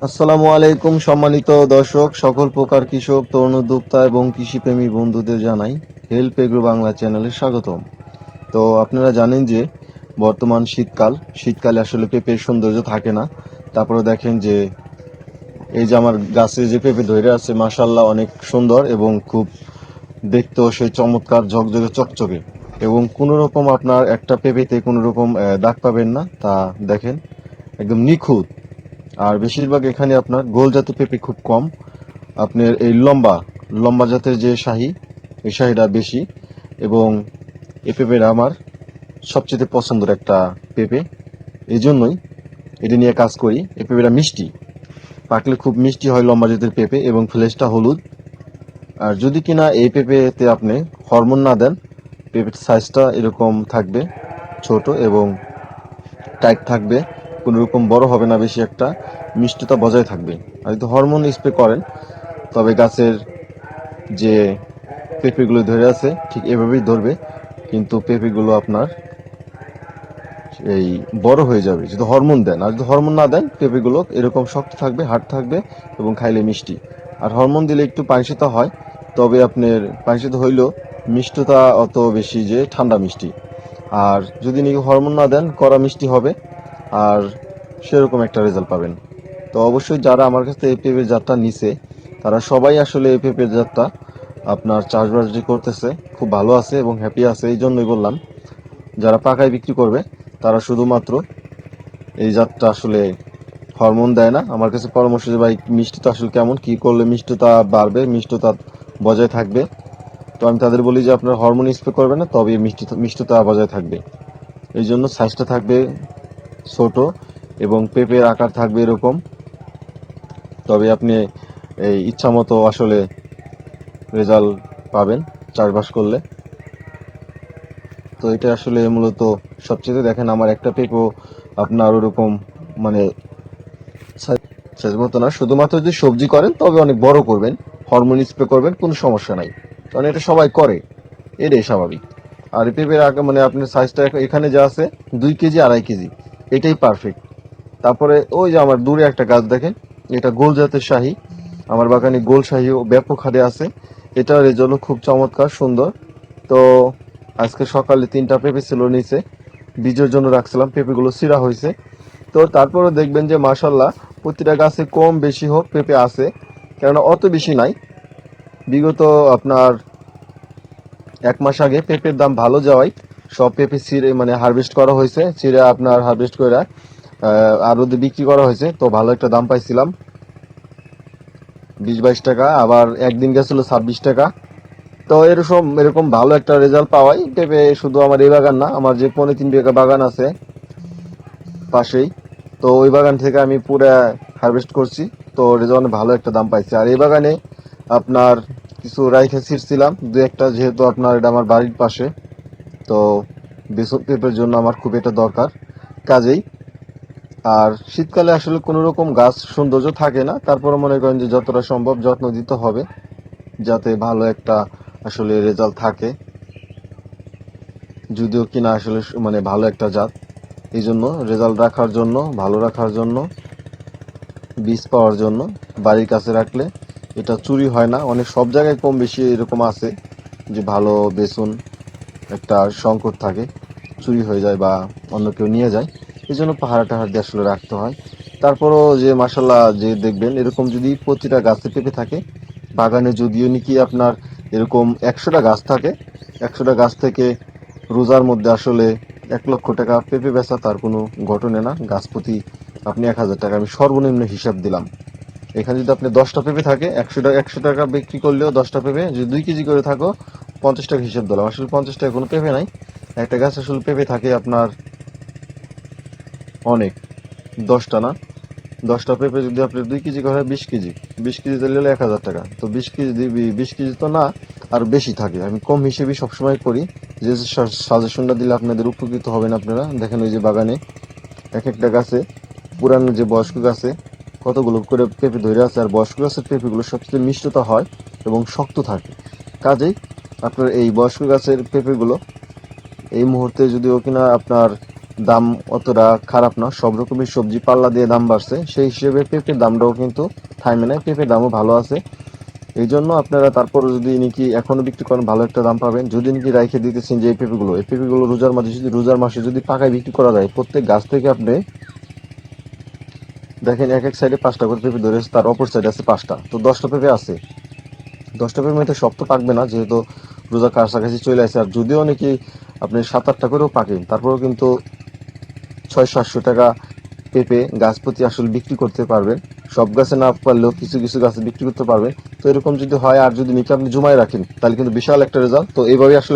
আসসালামু আলাইকুম সম্মানিত দর্শক, সকল প্রকার কৃষক, তরুণ উদ্যোক্তা এবং কৃষিপ্রেমী বন্ধুদের জানাই হেল্প এগ্রো বাংলা চ্যানেলে স্বাগতম। তো আপনারা জানেন যে বর্তমান শীতকালে আসলে পেঁপের সৌন্দর্য থাকে না। তারপরে দেখেন যে এই যে আমার গাছে যে পেঁপে ধরে আছে, মাশাআল্লাহ অনেক সুন্দর এবং খুব দেখতেও সেই চমৎকার, ঝকঝকে, চকচকে, এবং কোনো রকম আপনার একটা পেঁপেতে কোনো রকম দাগ পাবেন না। তা দেখেন একদম নিখুঁত। আর বেশিরভাগ এখানে আপনার গোল জাতের পেঁপে খুব কম, আপনার এই লম্বা লম্বা জাতের যে শাহী, এই শাহীটা বেশি। এবং এই পেঁপেটা আমার সবচেয়ে পছন্দের একটা পেঁপে, এই জন্যই এটা নিয়ে কাজ করি। এই পেঁপেটা মিষ্টি, পাকলে খুব মিষ্টি হয়, লম্বা জাতের পেঁপে, এবং ফ্লেশটা হলুদ। আর যদি কিনা এই পেঁপেতে আপনি হরমোন না দেন, পেঁপের সাইজটা এরকম থাকবে, ছোট এবং টাইট থাকবে, কোনো রকম বড় হবে না, বেশি একটা মিষ্টতা বজায় থাকবে। আর যদি হরমোন স্প্রে করেন, তবে গাছের যে পেঁপেগুলো ধরে আছে ঠিক এভাবেই ধরবে, কিন্তু পেঁপেগুলো আপনার এই বড় হয়ে যাবে যদি হরমোন দেন। আর যদি হরমোন না দেন, পেঁপেগুলো এরকম শক্ত থাকবে, হার্ড থাকবে এবং খাইলে মিষ্টি। আর হরমোন দিলে একটু পানিশিতা হয়, তবে আপনার পানিশিতা হইলেও মিষ্টতা অত বেশি যে ঠান্ডা মিষ্টি। আর যদি নাকি হরমোন না দেন, কড়া মিষ্টি হবে, আর সেরকম একটা রেজাল্ট পাবেন। তো অবশ্যই যারা আমার কাছে এই পেঁপের জাতটা নিছে, তারা সবাই আসলে এই পেঁপের জাতটা আপনার চাষবাস যে করতেছে খুব ভালো আছে এবং হ্যাপি আছে। এই জন্যই বললাম, যারা পাকায় বিক্রি করবে তারা শুধুমাত্র এই জাতটা আসলে হরমোন দেয় না। আমার কাছে পরামর্শ যে ভাই, মিষ্টতা আসলে কেমন, কি করলে মিষ্টতা বাড়বে, মিষ্টতা বজায় থাকবে। তো আমি তাদের বলি যে আপনার হরমোন স্প্রে করবে না, তবে মিষ্টতা বজায় থাকবে। এই জন্য সাইজটা থাকবে ছোট এবং পেঁপের আকার থাকবে এরকম। তবে আপনি এই ইচ্ছা মতো আসলে রেজাল্ট পাবেন চাষবাস করলে। তো এটা আসলে মূলত সবচেয়ে, দেখেন আমার একটা পেঁপো আপনার ওরকম মানে সাইজ মতো না। শুধুমাত্র যদি সবজি করেন তবে অনেক বড় করবেন, হরমোন স্প্রে করবেন, কোনো সমস্যা নাই, কারণ এটা সবাই করে, এটাই স্বাভাবিক। আর এই পেঁপের আগে মানে আপনার সাইজটা এখানে যা আছে 2 কেজি 2.5 কেজি, এটাই পারফেক্ট। তারপরে ওই যে আমার দূরে একটা গাছ দেখেন, এটা গোল জাতের শাহী। আমার বাগানে গোল শাহীও ব্যাপক হারে আছে। এটার রেজাল্টও খুব চমৎকার সুন্দর। তো আজকে সকালে 3টা পেঁপে ছিল নিচে, বীজের জন্য রাখছিলাম, পেঁপেগুলো ছিঁড়া হয়েছে। তো তারপরে দেখবেন যে মাশাল্লাহ প্রতিটা গাছে কম বেশি হোক পেঁপে আছে, কেননা অত বেশি নাই। বিগত আপনার 1 মাস আগে পেঁপের দাম ভালো যাওয়ায় সব পেঁপে ছিঁড়ে মানে হারভেস্ট করা হয়েছে, ছিঁড়ে আপনার হারভেস্ট করে আরো বিক্রি করা হয়েছে। তো ভালো একটা দাম পাইছিলাম, 20-22 টাকা, আবার একদিন গেছিল 26 টাকা। তো এরকম ভালো একটা রেজাল্ট পাওয়াই পেঁপে শুধু আমার এই বাগান না, আমার যে 3.5 বিঘা বাগান আছে পাশেই, তো ওই বাগান থেকে আমি পুরা হারভেস্ট করছি। তো রেজাল্ট ভালো একটা দাম পাইছি। আর এই বাগানে আপনার কিছু রাইখে ছিঁড়ছিলাম 2-1টা, যেহেতু আপনার এটা আমার বাড়ির পাশে, তো বেসন পেঁপের জন্য আমার খুব এটা দরকার কাজেই। আর শীতকালে আসলে কোনো রকম গাছ সৌন্দর্য থাকে না, তারপরে মনে করেন যে যতটা সম্ভব যত্ন দিতে হবে, যাতে ভালো একটা আসলে রেজাল্ট থাকে, যদিও কিনা আসলে মানে ভালো একটা জাত। এই জন্য রেজাল্ট রাখার জন্য, ভালো রাখার জন্য, বীজ পাওয়ার জন্য বাড়ির কাছে রাখলে এটা চুরি হয় না। অনেক সব জায়গায় কম বেশি এরকম আছে যে ভালো বেসন একটা সংকট থাকে, চুরি হয়ে যায় বা অন্য কেউ নিয়ে যায়। এই জন্য পাহাড় টাহাড় দিয়ে আসলে রাখতে হয়। তারপরও যে মাসাল্লাহ, যে দেখবেন এরকম যদি প্রতিটা গাছে পেঁপে থাকে, বাগানে যদিও নাকি আপনার এরকম 100টা গাছ থাকে, 100টা গাছ থেকে রোজার মধ্যে আসলে 1 লক্ষ টাকা পেঁপে বেচা তার কোনো ঘটনা না। গাছ প্রতি আপনি 1000 টাকা, আমি সর্বনিম্ন হিসাব দিলাম। এখানে যদি আপনি 10টা পেঁপে থাকে, 100 টাকা বিক্রি করলেও 10টা পেঁপে যদি 2 কেজি করে থাকো, 50 টাকা হিসাব দিলাম। আসলে 50 টাকা কোনো পেঁপে নাই, একটা গাছ আসলে পেঁপে থাকে আপনার অনেক, 10টা না, 10টা পেঁপে যদি আপনি 2 কেজি করে 20 কেজি, 20 কেজি তাহলে হলো 1000 টাকা। তো 20 কেজি 20 কেজি তো না, আর বেশি থাকে। আমি কম হিসেবে সবসময় করি, যে সাজেশনটা দিলে আপনাদের উপকৃত হবেন। আপনারা দেখেন ওই যে বাগানে এক একটা গাছে, পুরানো যে বয়স্ক গাছে কতগুলো করে পেঁপে ধরে আছে। আর বয়স্ক গাছের পেঁপেগুলো সবচেয়ে মিষ্টতা হয় এবং শক্ত থাকে। কাজেই আপনার এই বয়স্ক গাছের পেঁপেগুলো এই মুহূর্তে যদিও কিনা আপনার দাম অতটা খারাপ না, সব রকমের সবজি পাল্লা দিয়ে দাম বাড়ছে, সেই হিসেবে পেঁপের দামটাও কিন্তু থামে নাই, পেঁপের দামও ভালো আছে। এই জন্য আপনারা তারপর যদি নাকি এখনো বিক্রি করেন ভালো একটা দাম পাবেন। যদি নাকি রাইখে দিতেছেন যে এই পেঁপেগুলো রোজার মাসে যদি পাকায় বিক্রি করা যায়, প্রত্যেক গাছ থেকে আপনি দেখেন এক এক সাইডে 5টা করে পেঁপে ধরেছে, তার অপর সাইডে আছে 5টা, তো 10টা পেঁপে আছে। 10টা পেঁপের মধ্যে সব তো পাকবে না, যেহেতু রোজার কাছাকাছি চলে আসে। আর যদিও নাকি আপনি 7-8টা করেও পাকেন, তারপরেও কিন্তু 600-700 টাকা পেঁপে গাছ প্রতি আসলে বিক্রি করতে পারবেন। সব গাছে না পারলেও কিছু কিছু গাছে বিক্রি করতে পারবেন। তো এরকম যদি হয়, আর যদি নাকি আপনি জমায় রাখেন, তাহলে কিন্তু বিশাল একটা রেজাল্ট। তো এইভাবে আসলে